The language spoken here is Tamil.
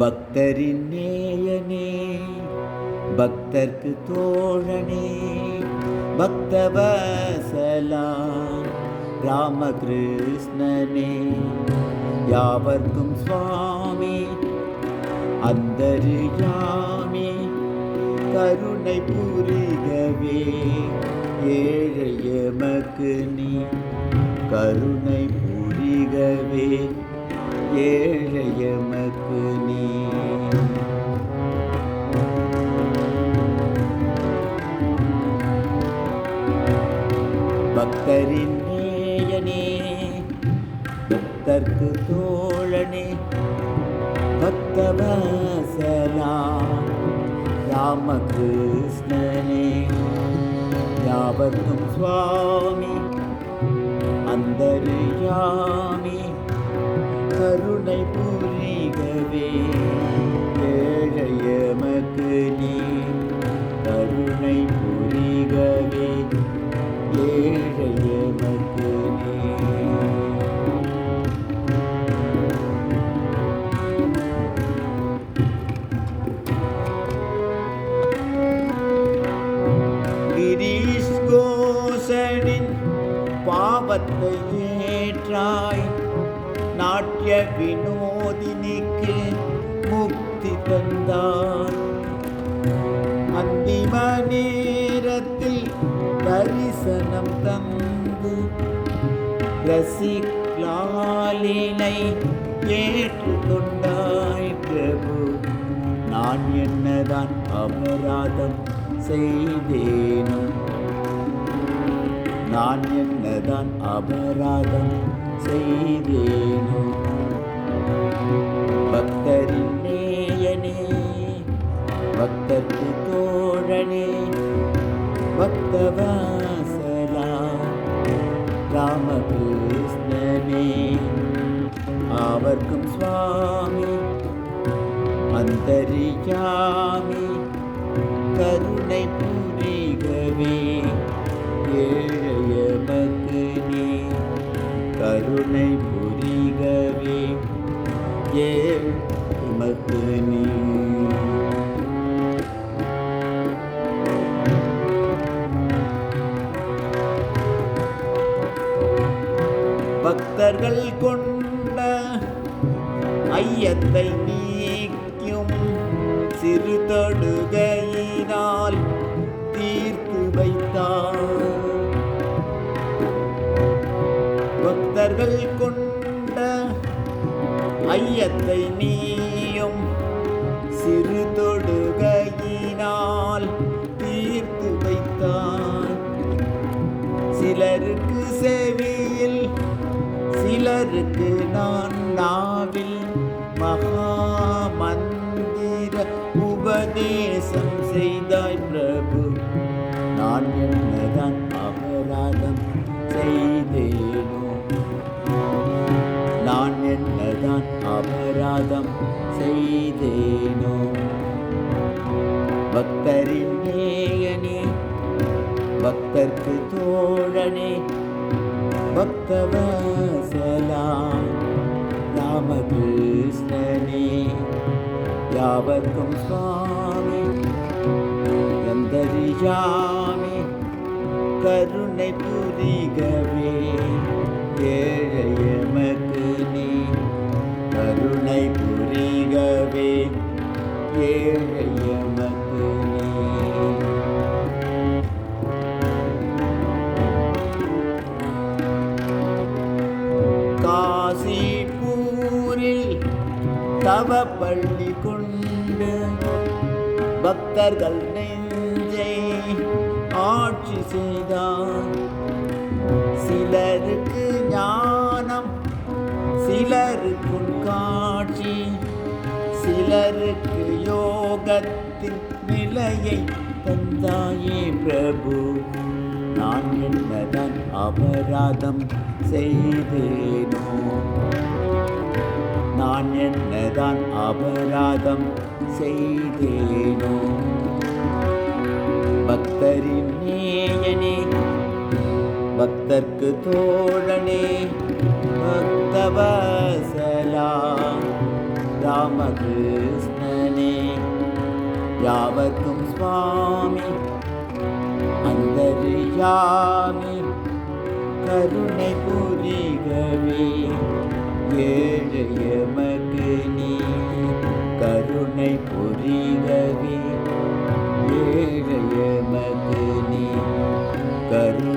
பக்தரின் நேயனே, பக்தர்க்கு தோழனே, பக்தவசலா ராமகிருஷ்ணனே, யாவர்க்கும் சுவாமி அந்தர்யாமி, கருணை புரிகவே ஏழை எமக்கு நீ, கருணை புரிகவே ஏழை எமக்கு நீ. பக்தரின் நேயனே, பக்தர்க்கு தோழனே, பக்தவசலா ராமகிருஷ்ணனே, யாவர்க்கும் சுவாமி அந்தர்யாமி, கருணை புரிகவே ஏழை எமக்கு நீ, கருணை புரிகவே ஏழை எமக்கு நீ. கிரீஷ் கோஷனின் பாவத்தை ஏற்றாய், நாட்டிய வினோதினிக்கு முக்தி தந்தார், அந்திம நேரத்தில் தரிசனம் தந்து ரசிக்லாலினை ஏற்றுக்கொண்டாய் பிரபு. நான் என்னதான் அபராதம் செய்தேனோ, நான் என்னதான் அபராதம் செய்தேனோ. பக்தரின் நேயனே, பக்தர்க்கு தோழனே, பக்தவசலா ராமகிருஷ்ணனே, அவர்க்கும் சுவாமி அந்தர்யாமி, கருணை புரிகவே ஏழை எமக்கு நீ, கருணை புரிகவே ஏழை எமக்கு நீ. பக்தர்கள் கொண்ட ஐயத்தை நீக்கும் சிறு தொடுகையினால் தீர்த்து வைத்தார். பக்தர்கள் கொண்ட ஐயத்தை நீயும் சிறு தொடுகையினால் தீர்த்து வைத்தார். சிலருக்கு செவியில், சிலருக்கு நான் நாவில் மகாமந்திர உபதேசம் செய்தாய் பிரபு. நான் என்னதான் அபராதம் செய்தேனோ, நான் என்னதான் அபராதம் செய்தேனோ. பக்தரின் நேயனே, பக்தர்க்கு தோழனே, பக்தவசலா ராமகிருஷ்ணனே, யாவர்க்கும் சுவாமி அந்தர்யாமி, கருணை புரிகவே ஏழை எமக்கு நீ, கருணை புரிகவே ஏழை எமக்கு நீ. காசிபூரில் தவப்பள்ளி கொண்டு பக்தர்கள் நெஞ்சை ஆட்சி செய்தார். சிலருக்கு ஞானம், சிலருக்கு காட்சி, சிலருக்கு யோகத்தின் நிலையை தந்தாயே பிரபு. நான் என்னதான் அபராதம் செய்தேனோ, நான் என்னதான் அபராதம் செய்தேனோ. பக்தரின் நேயனே, பக்தர்க்கு தோழனே பக்தவசலா ராமகிருஷ்ணனே யாவர்க்கும் சுவாமி அந்தரியாமி கருணை புரிகவே ஏழைய மகனே கருணை புரிகவே ஏழைய மகனே கருணை